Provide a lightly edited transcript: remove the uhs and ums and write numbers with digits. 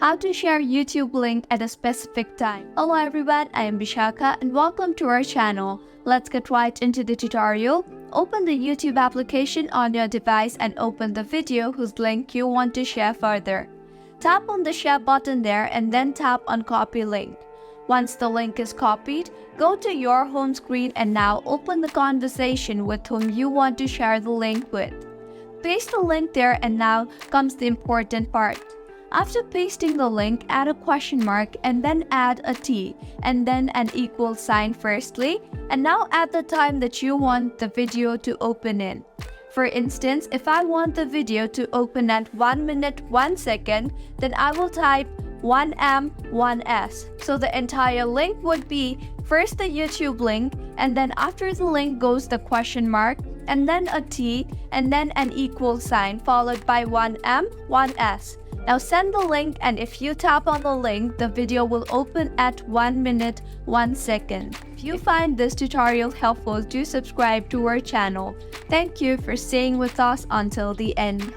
How to share YouTube link at a specific time. Hello everyone, I am Bishaka and welcome to our channel. Let's get right into the tutorial. Open the YouTube application on your device and open the video whose link you want to share further. Tap on the share button there and then tap on copy link. Once the link is copied, go to your home screen and now open the conversation with whom you want to share the link with. Paste the link there and now comes the important part. After pasting the link, add a question mark and then add a T and then an equal sign firstly, and now add the time that you want the video to open in. For instance, if I want the video to open at 1 minute 1 second, then I will type 1M 1S. So the entire link would be first the YouTube link, and then after the link goes the question mark, and then a T, and then an equal sign followed by 1M 1S. Now send the link, and if you tap on the link, the video will open at 1 minute 1 second. If you find this tutorial helpful, do subscribe to our channel. Thank you for staying with us until the end.